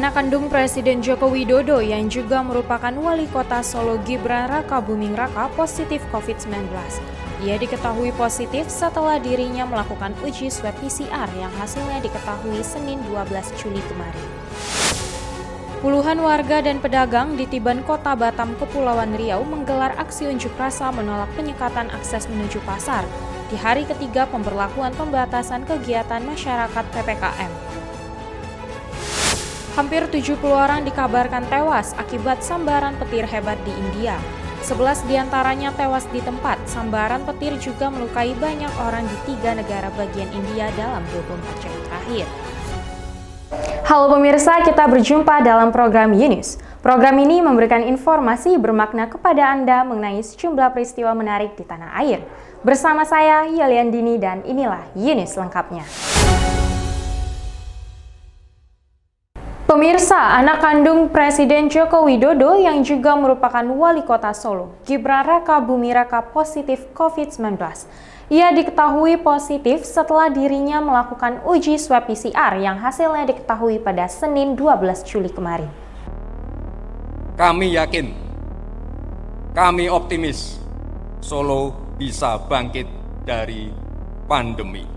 anak kandung Presiden Joko Widodo yang juga merupakan wali kota Solo Gibran Rakabuming Raka positif COVID-19. Ia diketahui positif setelah dirinya melakukan uji swab PCR yang hasilnya diketahui Senin 12 Juli kemarin. Puluhan warga dan pedagang di Tiban Kota Batam, Kepulauan Riau menggelar aksi unjuk rasa menolak penyekatan akses menuju pasar di hari ketiga pemberlakuan pembatasan kegiatan masyarakat PPKM. Hampir 70 orang dikabarkan tewas akibat sambaran petir hebat di India. 11 diantaranya tewas di tempat. Sambaran petir juga melukai banyak orang di 3 negara bagian India dalam 24 jam terakhir. Halo pemirsa, kita berjumpa dalam program Yunus. Program ini memberikan informasi bermakna kepada Anda mengenai sejumlah peristiwa menarik di tanah air. Bersama saya, Yuliandini, dan inilah Yunus lengkapnya. Pemirsa, anak kandung Presiden Joko Widodo yang juga merupakan wali kota Solo, Gibran Rakabuming Raka positif COVID-19. Ia diketahui positif setelah dirinya melakukan uji swab PCR yang hasilnya diketahui pada Senin 12 Juli kemarin. Kami yakin, kami optimis, Solo bisa bangkit dari pandemi.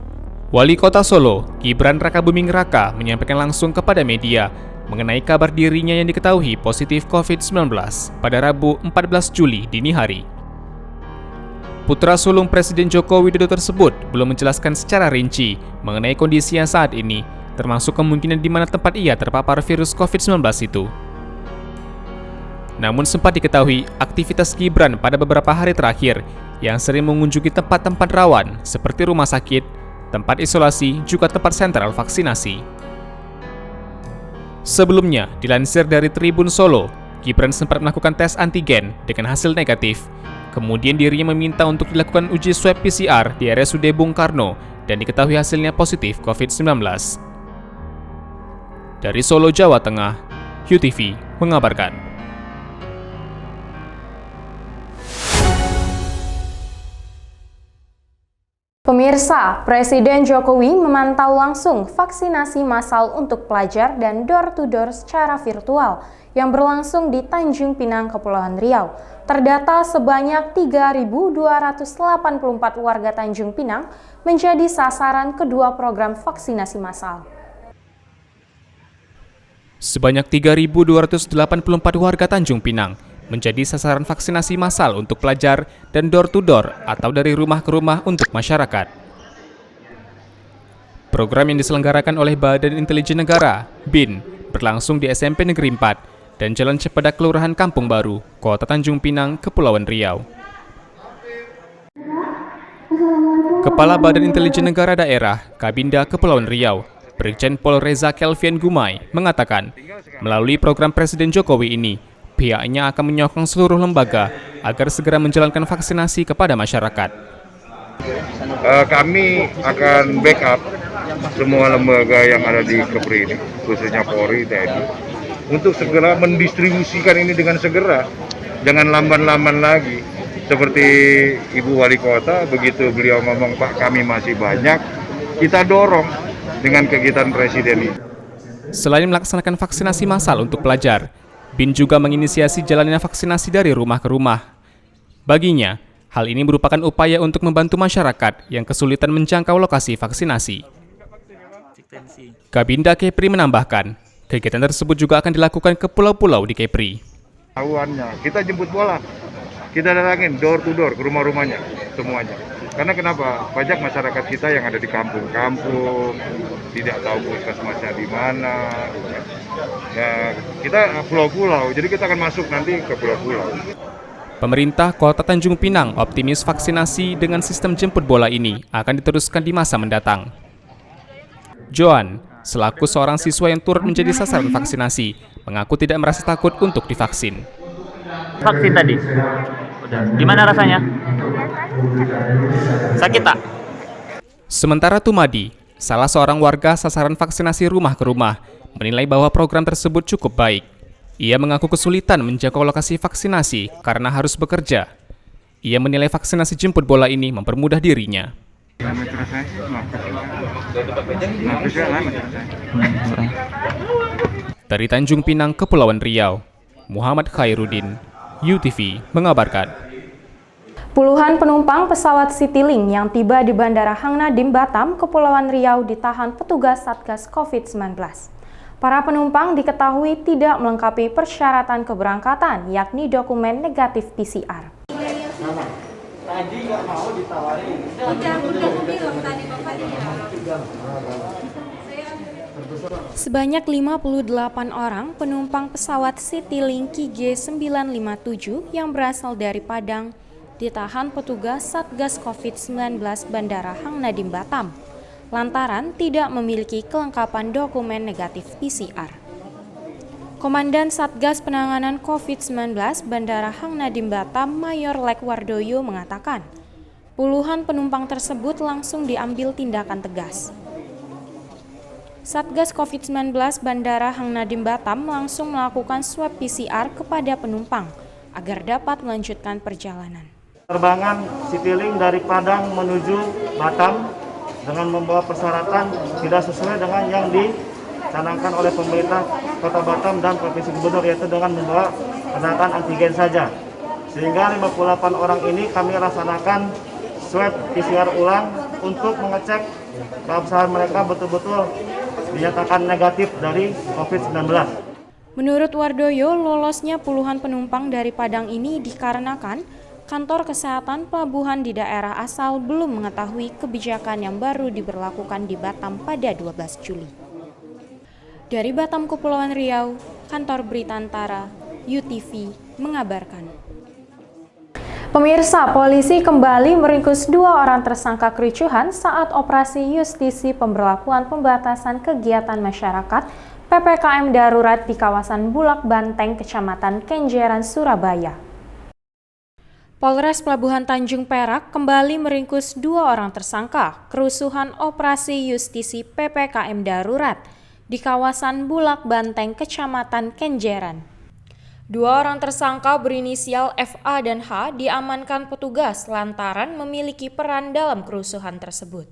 Wali Kota Solo, Gibran Rakabuming Raka menyampaikan langsung kepada media mengenai kabar dirinya yang diketahui positif COVID-19 pada Rabu 14 Juli dini hari. Putra sulung Presiden Joko Widodo tersebut belum menjelaskan secara rinci mengenai kondisinya saat ini, termasuk kemungkinan di mana tempat ia terpapar virus COVID-19 itu. Namun sempat diketahui aktivitas Gibran pada beberapa hari terakhir yang sering mengunjungi tempat-tempat rawan seperti rumah sakit, tempat isolasi, juga tempat sentral vaksinasi. Sebelumnya, dilansir dari Tribun Solo, Gibran sempat melakukan tes antigen dengan hasil negatif. Kemudian dirinya meminta untuk dilakukan uji swab PCR di RSUD Bung Karno dan diketahui hasilnya positif COVID-19. Dari Solo, Jawa Tengah, UTV mengabarkan. Pemirsa, Presiden Jokowi memantau langsung vaksinasi massal untuk pelajar dan door-to-door secara virtual yang berlangsung di Tanjung Pinang, Kepulauan Riau. Terdata sebanyak 3.284 warga Tanjung Pinang menjadi sasaran kedua program vaksinasi massal. Sebanyak 3.284 warga Tanjung Pinang menjadi sasaran vaksinasi massal untuk pelajar dan door-to-door atau dari rumah ke rumah untuk masyarakat. Program yang diselenggarakan oleh Badan Intelijen Negara, BIN, berlangsung di SMP Negeri 4 dan Jalan Cipedak, Kelurahan Kampung Baru, Kota Tanjung Pinang, Kepulauan Riau. Kepala Badan Intelijen Negara Daerah, Kabinda Kepulauan Riau, Brigjen Pol Reza Kelvian Gumai, mengatakan, melalui program Presiden Jokowi ini, pihaknya akan menyokong seluruh lembaga agar segera menjalankan vaksinasi kepada masyarakat. Kami akan backup semua lembaga yang ada di Kepri ini, khususnya Polri, TNI, untuk segera mendistribusikan ini dengan segera. Jangan lamban-lamban lagi. Seperti Ibu Wali Kota, begitu beliau ngomong, Pak, kami masih banyak, kita dorong dengan kegiatan Presiden ini. Selain melaksanakan vaksinasi massal untuk pelajar, BIN juga menginisiasi jalannya vaksinasi dari rumah ke rumah. Baginya, hal ini merupakan upaya untuk membantu masyarakat yang kesulitan menjangkau lokasi vaksinasi. Kabinda Kepri menambahkan, kegiatan tersebut juga akan dilakukan ke pulau-pulau di Kepri. Tahuannya, kita jemput bola, kita datangin door to door ke rumah-rumahnya, semuanya. Karena kenapa? Banyak masyarakat kita yang ada di kampung-kampung, tidak tahu puskesmasnya di mana. Ya, kita pulau-pulau, jadi kita akan masuk nanti ke pulau-pulau. Pemerintah Kota Tanjung Pinang optimis vaksinasi dengan sistem jemput bola ini akan diteruskan di masa mendatang. Joan, selaku seorang siswa yang turut menjadi sasaran vaksinasi, mengaku tidak merasa takut untuk divaksin. Vaksin tadi? Udah. Gimana rasanya? Sakit tak? Sementara Tumadi, salah seorang warga sasaran vaksinasi rumah ke rumah, menilai bahwa program tersebut cukup baik. Ia mengaku kesulitan menjangkau lokasi vaksinasi karena harus bekerja. Ia menilai vaksinasi jemput bola ini mempermudah dirinya. Dari Tanjung Pinang, Kepulauan Riau, Muhammad Khairuddin, UTV mengabarkan. Puluhan penumpang pesawat Citylink yang tiba di Bandara Hang Nadiem Batam, Kepulauan Riau ditahan petugas Satgas COVID-19. Para penumpang diketahui tidak melengkapi persyaratan keberangkatan, yakni dokumen negatif PCR. Tadi nggak mau ditawarin. Udah aku bilang tadi Bapak dia. Sebanyak 58 orang penumpang pesawat Citylink KG957 yang berasal dari Padang ditahan petugas Satgas COVID-19 Bandara Hang Nadiem Batam lantaran tidak memiliki kelengkapan dokumen negatif PCR. Komandan Satgas Penanganan COVID-19 Bandara Hang Nadiem Batam Mayor Lekwardoyo mengatakan, puluhan penumpang tersebut langsung diambil tindakan tegas. Satgas COVID-19 Bandara Hang Nadiem Batam langsung melakukan swab PCR kepada penumpang agar dapat melanjutkan perjalanan. Penerbangan Citylink dari Padang menuju Batam dengan membawa persyaratan tidak sesuai dengan yang dicanangkan oleh pemerintah Kota Batam dan Provinsi Gubernur, yaitu dengan membawa persyaratan antigen saja. Sehingga 58 orang ini kami laksanakan swab PCR ulang untuk mengecek keabsahan mereka betul-betul dinyatakan negatif dari COVID-19. Menurut Wardoyo, lolosnya puluhan penumpang dari Padang ini dikarenakan kantor kesehatan pelabuhan di daerah asal belum mengetahui kebijakan yang baru diberlakukan di Batam pada 12 Juli. Dari Batam, Kepulauan Riau, Kantor Berita Antara, UTV mengabarkan. Pemirsa, polisi kembali meringkus 2 orang tersangka kericuhan saat operasi justisi pemberlakuan pembatasan kegiatan masyarakat PPKM darurat di kawasan Bulak Banteng, Kecamatan Kenjeran, Surabaya. Polres Pelabuhan Tanjung Perak kembali meringkus 2 orang tersangka kerusuhan operasi justisi PPKM darurat di kawasan Bulak Banteng, Kecamatan Kenjeran. 2 orang tersangka berinisial FA dan H diamankan petugas lantaran memiliki peran dalam kerusuhan tersebut.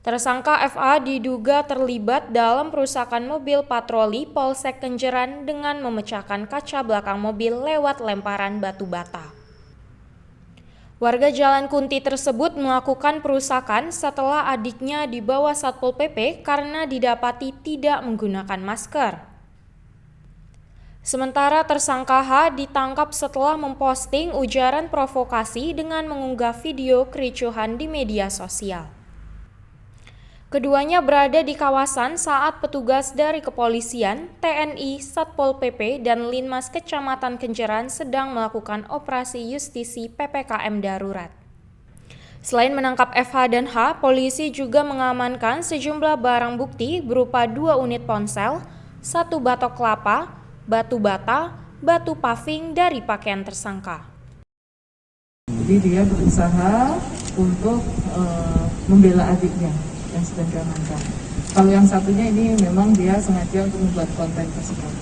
Tersangka FA diduga terlibat dalam perusakan mobil patroli Polsek Kenjeran dengan memecahkan kaca belakang mobil lewat lemparan batu bata. Warga Jalan Kunti tersebut melakukan perusakan setelah adiknya dibawa Satpol PP karena didapati tidak menggunakan masker. Sementara tersangka H ditangkap setelah memposting ujaran provokasi dengan mengunggah video kericuhan di media sosial. Keduanya berada di kawasan saat petugas dari kepolisian, TNI, Satpol PP, dan Linmas Kecamatan Kenjeran sedang melakukan operasi justisi PPKM darurat. Selain menangkap FH dan H, polisi juga mengamankan sejumlah barang bukti berupa 2 unit ponsel, 1 batok kelapa, batu bata, batu paving dari pakaian tersangka. Jadi dia berusaha untuk membela adiknya yang sedang diamankan. Kalau yang satunya ini memang dia sengaja untuk membuat konten tersebut,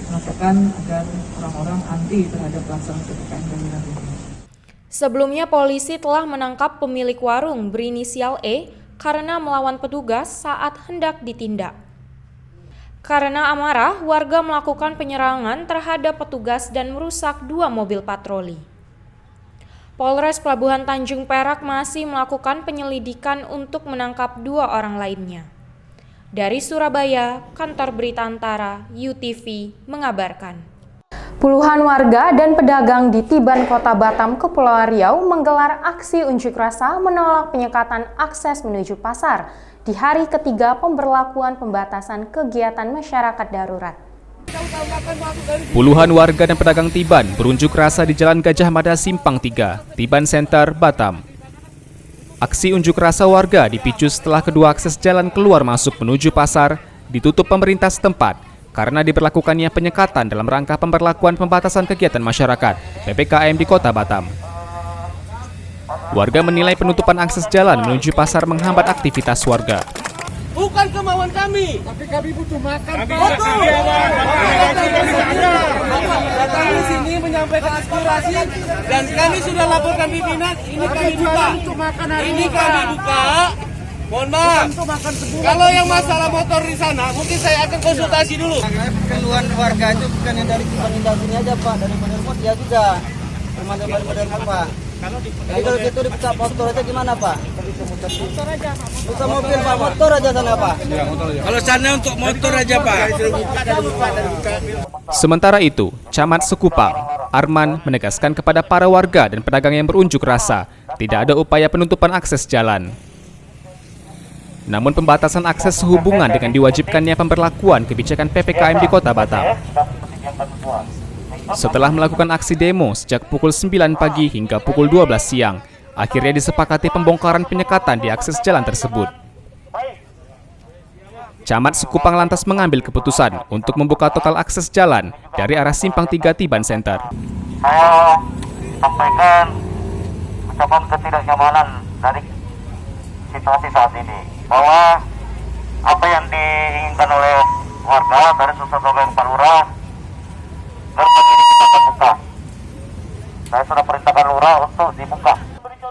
mengatakan agar orang-orang anti terhadap pelaksanaan PPKM darurat ini. Sebelumnya polisi telah menangkap pemilik warung berinisial E karena melawan petugas saat hendak ditindak. Karena amarah, warga melakukan penyerangan terhadap petugas dan merusak 2 mobil patroli. Polres Pelabuhan Tanjung Perak masih melakukan penyelidikan untuk menangkap 2 orang lainnya. Dari Surabaya, Kantor Berita Antara, UTV mengabarkan. Puluhan warga dan pedagang di Tiban, Kota Batam, Kepulauan Riau menggelar aksi unjuk rasa menolak penyekatan akses menuju pasar di hari ketiga pemberlakuan pembatasan kegiatan masyarakat darurat. Puluhan warga dan pedagang Tiban berunjuk rasa di Jalan Gajah Mada Simpang 3, Tiban Center, Batam. Aksi unjuk rasa warga dipicu setelah kedua akses jalan keluar masuk menuju pasar ditutup pemerintah setempat karena diberlakukannya penyekatan dalam rangka pemberlakuan pembatasan kegiatan masyarakat PPKM di Kota Batam. Warga menilai penutupan akses jalan menuju pasar menghambat aktivitas warga. Bukan kemauan kami, tapi kami butuh makan. Betul. Datang di sini menyampaikan aspirasi dan kami sudah laporkan pimpinan. Ini kami buka. Ini kami buka Mohon maaf. Kalau yang masalah motor di sana, mungkin saya akan konsultasi dulu. Keluhan warga itu bukan yang dari Kipan sini aja Pak, dari Madermut ya juga. Termasuk dari Madermut Pak. Jadi kalau gitu dibuka motor aja gimana Pak? Motor aja. Buka mobil Pak, motor aja sana Pak. Kalau sana untuk motor aja Pak. Sementara itu, Camat Sekupang, Arman menegaskan kepada para warga dan pedagang yang berunjuk rasa, tidak ada upaya penutupan akses jalan. Namun pembatasan akses sehubungan dengan diwajibkannya pemberlakuan kebijakan PPKM di Kota Batam. Setelah melakukan aksi demo sejak pukul 9 pagi hingga pukul 12 siang, akhirnya disepakati pembongkaran penyekatan di akses jalan tersebut. Camat Sekupang lantas mengambil keputusan untuk membuka total akses jalan dari arah Simpang 3 Tiban Center. Saya sampaikan ucapan ketidaknyamanan dari situasi saat ini, bahwa apa yang diinginkan oleh warga dari Susatobeng Pak Lurah, gerbang ini kita akan buka. Saya sudah perintahkan Lurah untuk dibuka.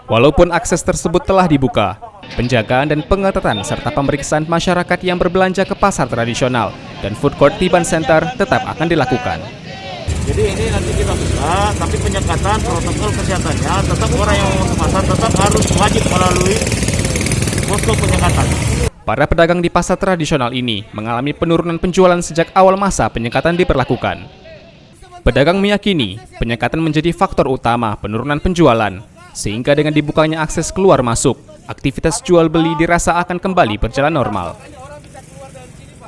Walaupun akses tersebut telah dibuka, penjagaan dan pengetatan serta pemeriksaan masyarakat yang berbelanja ke pasar tradisional dan food court Tiban Center tetap akan dilakukan. Jadi ini nanti kita buka, tapi penyekatan protokol kesehatannya tetap orang yang mau ke pasar tetap harus wajib melalui posko penyekatan. Para pedagang di pasar tradisional ini mengalami penurunan penjualan sejak awal masa penyekatan diberlakukan. Pedagang meyakini penyekatan menjadi faktor utama penurunan penjualan, sehingga dengan dibukanya akses keluar masuk, aktivitas jual beli dirasa akan kembali berjalan normal.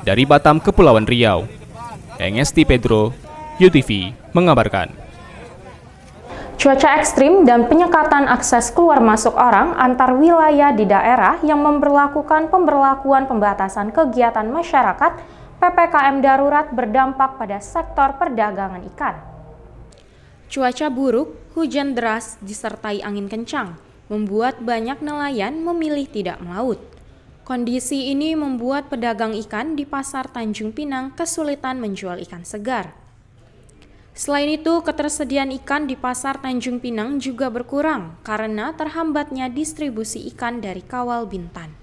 Dari Batam, Kepulauan Riau, Engesti Pedro, UTV mengabarkan. Cuaca ekstrim dan penyekatan akses keluar masuk orang antar wilayah di daerah yang memberlakukan pemberlakuan pembatasan kegiatan masyarakat PPKM darurat berdampak pada sektor perdagangan ikan. Cuaca buruk, hujan deras disertai angin kencang membuat banyak nelayan memilih tidak melaut. Kondisi ini membuat pedagang ikan di Pasar Tanjung Pinang kesulitan menjual ikan segar. Selain itu, ketersediaan ikan di Pasar Tanjung Pinang juga berkurang karena terhambatnya distribusi ikan dari Kawal Bintan.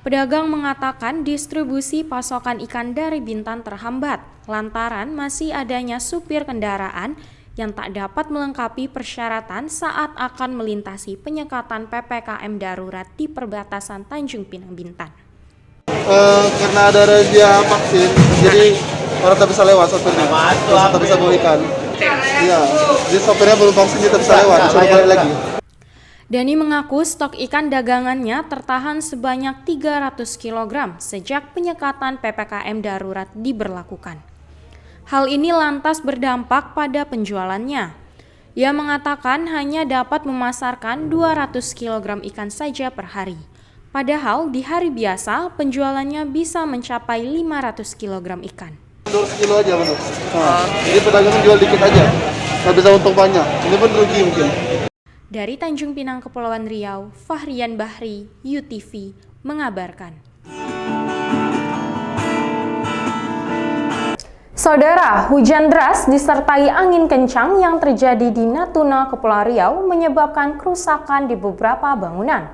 Pedagang mengatakan distribusi pasokan ikan dari Bintan terhambat lantaran masih adanya supir kendaraan yang tak dapat melengkapi persyaratan saat akan melintasi penyekatan PPKM darurat di perbatasan Tanjung Pinang Bintan. Karena ada razia vaksin, jadi orang tak bisa lewat sopirnya, terus tak bisa bawa ikan. Iya, jadi sopirnya belum vaksin dia tak bisa lewat, disuruh balik lagi. Dani mengaku stok ikan dagangannya tertahan sebanyak 300 kg sejak penyekatan PPKM darurat diberlakukan. Hal ini lantas berdampak pada penjualannya. Ia mengatakan hanya dapat memasarkan 200 kg ikan saja per hari. Padahal di hari biasa penjualannya bisa mencapai 500 kg ikan. 200 kilo aja benar. Jadi pedagang jual dikit aja, nggak bisa untung banyak. Ini pun rugi mungkin. Dari Tanjung Pinang, Kepulauan Riau, Fahrian Bahri, UTV mengabarkan. Saudara, hujan deras disertai angin kencang yang terjadi di Natuna, Kepulauan Riau menyebabkan kerusakan di beberapa bangunan.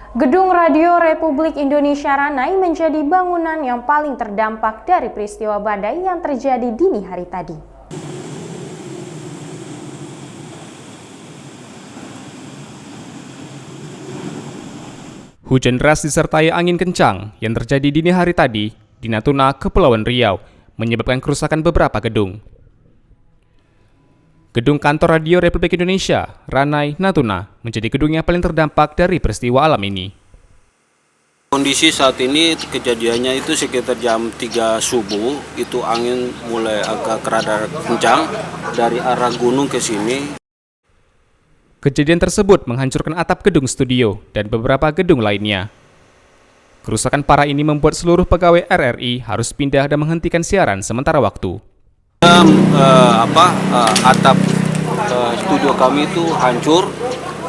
Gedung Radio Republik Indonesia Ranai menjadi bangunan yang paling terdampak dari peristiwa badai yang terjadi dini hari tadi. Hujan deras disertai angin kencang yang terjadi dini hari tadi di Natuna, Kepulauan Riau, menyebabkan kerusakan beberapa gedung. Gedung kantor Radio Republik Indonesia, Ranai, Natuna, menjadi gedung yang paling terdampak dari peristiwa alam ini. Kondisi saat ini kejadiannya itu sekitar jam 3 subuh, itu angin mulai agak rada kencang dari arah gunung ke sini. Kejadian tersebut menghancurkan atap gedung studio dan beberapa gedung lainnya. Kerusakan parah ini membuat seluruh pegawai RRI harus pindah dan menghentikan siaran sementara waktu. Atap studio kami itu hancur,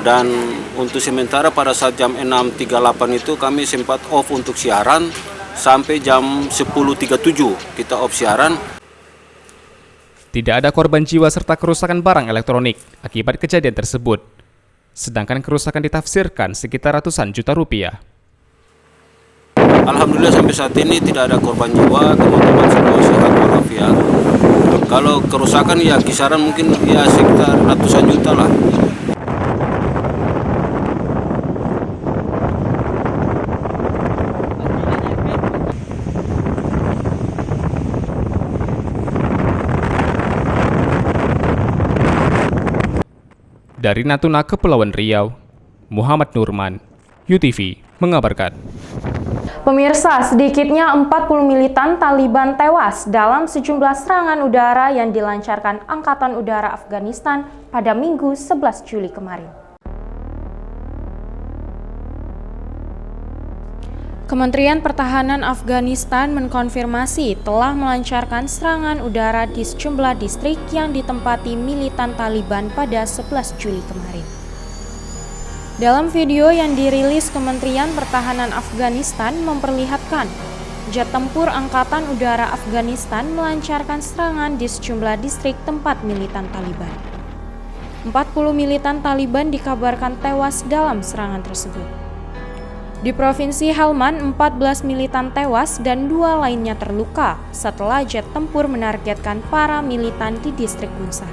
dan untuk sementara pada saat jam 6.38 itu kami sempat off untuk siaran sampai jam 10.37 kita off siaran. Tidak ada korban jiwa serta kerusakan barang elektronik akibat kejadian tersebut. Sedangkan kerusakan ditafsirkan sekitar ratusan juta rupiah. Alhamdulillah sampai saat ini tidak ada korban jiwa, teman-teman semua sehat walafiat. Kalau kerusakan ya kisaran mungkin ya sekitar ratusan juta lah. Dari Natuna, Kepulauan Riau, Muhammad Nurman, UTV mengabarkan. Pemirsa, sedikitnya 40 militan Taliban tewas dalam sejumlah serangan udara yang dilancarkan Angkatan Udara Afghanistan pada Minggu 11 Juli kemarin. Kementerian Pertahanan Afghanistan mengkonfirmasi telah melancarkan serangan udara di sejumlah distrik yang ditempati militan Taliban pada 11 Juli kemarin. Dalam video yang dirilis Kementerian Pertahanan Afghanistan memperlihatkan jet tempur Angkatan Udara Afghanistan melancarkan serangan di sejumlah distrik tempat militan Taliban. 40 militan Taliban dikabarkan tewas dalam serangan tersebut. Di Provinsi Helmand, 14 militan tewas dan 2 lainnya terluka setelah jet tempur menargetkan para militan di distrik Gunsar.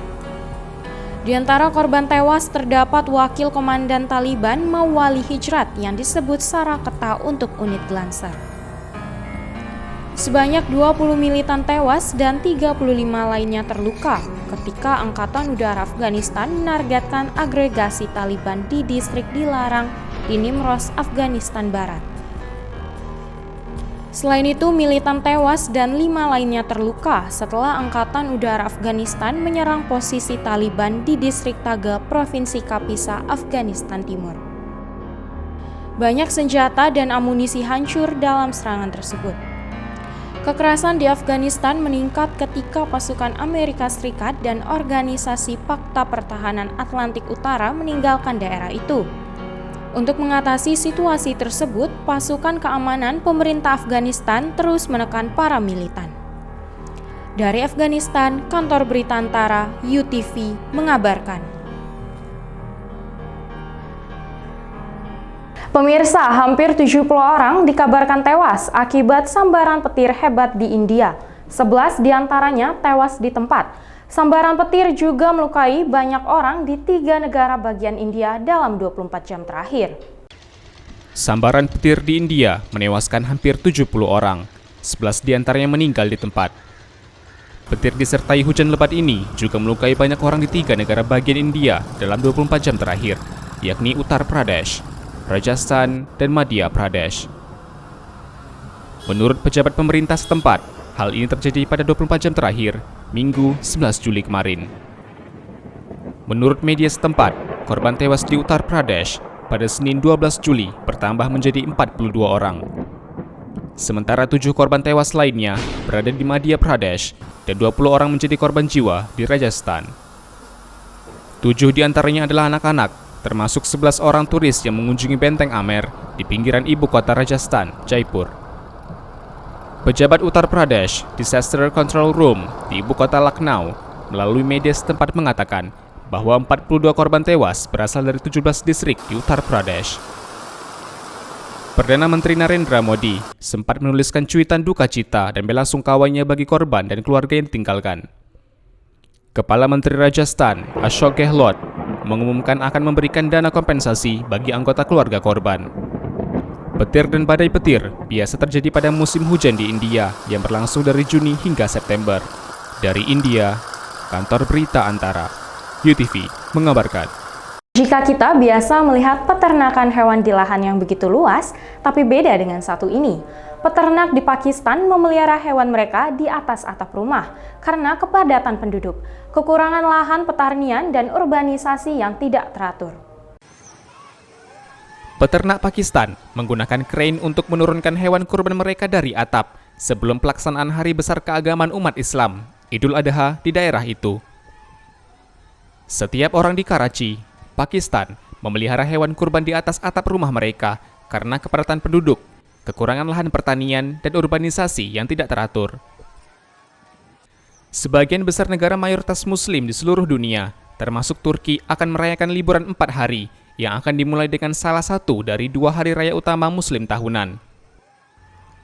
Di antara korban tewas terdapat Wakil Komandan Taliban Mawali Hijrat yang disebut Saraketa untuk unit Glanser. Sebanyak 20 militan tewas dan 35 lainnya terluka ketika Angkatan Udara Afghanistan menargetkan agregasi Taliban di distrik dilarang di Nimroz, Afghanistan Barat. Selain itu, militan tewas dan 5 lainnya terluka setelah Angkatan Udara Afghanistan menyerang posisi Taliban di distrik Taga, Provinsi Kapisa, Afghanistan Timur. Banyak senjata dan amunisi hancur dalam serangan tersebut. Kekerasan di Afghanistan meningkat ketika pasukan Amerika Serikat dan Organisasi Pakta Pertahanan Atlantik Utara meninggalkan daerah itu. Untuk mengatasi situasi tersebut, pasukan keamanan pemerintah Afghanistan terus menekan para militan. Dari Afghanistan, Kantor Berita Antara UTV mengabarkan. Pemirsa, hampir 70 orang dikabarkan tewas akibat sambaran petir hebat di India. 11 diantaranya tewas di tempat. Sambaran petir juga melukai banyak orang di 3 negara bagian India dalam 24 jam terakhir. Sambaran petir di India menewaskan hampir 70 orang, 11 diantaranya meninggal di tempat. Petir disertai hujan lebat ini juga melukai banyak orang di 3 negara bagian India dalam 24 jam terakhir, yakni Uttar Pradesh, Rajasthan, dan Madhya Pradesh. Menurut pejabat pemerintah setempat, hal ini terjadi pada 24 jam terakhir, Minggu 11 Juli kemarin. Menurut media setempat, korban tewas di Uttar Pradesh pada Senin 12 Juli bertambah menjadi 42 orang. Sementara 7 korban tewas lainnya berada di Madhya Pradesh dan 20 orang menjadi korban jiwa di Rajasthan. 7 diantaranya adalah anak-anak, termasuk 11 orang turis yang mengunjungi Benteng Amer di pinggiran ibu kota Rajasthan, Jaipur. Pejabat Uttar Pradesh Disaster Control Room di ibu kota Lucknow melalui media setempat mengatakan bahwa 42 korban tewas berasal dari 17 distrik di Uttar Pradesh. Perdana Menteri Narendra Modi sempat menuliskan cuitan duka cita dan bela sungkawanya bagi korban dan keluarga yang ditinggalkan. Kepala Menteri Rajasthan Ashok Gehlot mengumumkan akan memberikan dana kompensasi bagi anggota keluarga korban. Petir dan badai petir biasa terjadi pada musim hujan di India yang berlangsung dari Juni hingga September. Dari India, Kantor Berita Antara, UTV mengabarkan. Jika kita biasa melihat peternakan hewan di lahan yang begitu luas, tapi beda dengan satu ini. Peternak di Pakistan memelihara hewan mereka di atas atap rumah karena kepadatan penduduk, kekurangan lahan pertanian, dan urbanisasi yang tidak teratur. Peternak Pakistan menggunakan krain untuk menurunkan hewan kurban mereka dari atap sebelum pelaksanaan hari besar keagamaan umat Islam, Idul Adha, di daerah itu. Setiap orang di Karachi, Pakistan, memelihara hewan kurban di atas atap rumah mereka karena kepadatan penduduk, kekurangan lahan pertanian, dan urbanisasi yang tidak teratur. Sebagian besar negara mayoritas Muslim di seluruh dunia, termasuk Turki, akan merayakan liburan 4 hari yang akan dimulai dengan salah satu dari 2 hari raya utama Muslim tahunan.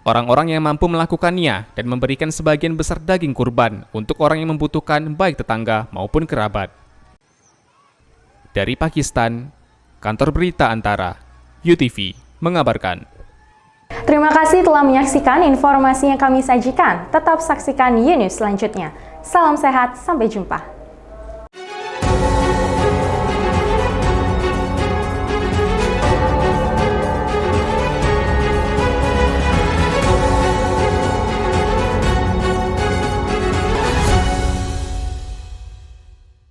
orang-orang yang mampu melakukannya dan memberikan sebagian besar daging kurban untuk orang yang membutuhkan baik tetangga maupun kerabat. Dari Pakistan, Kantor Berita Antara, UTV, mengabarkan. Terima kasih telah menyaksikan informasi yang kami sajikan. Tetap saksikan News selanjutnya. Salam sehat, sampai jumpa.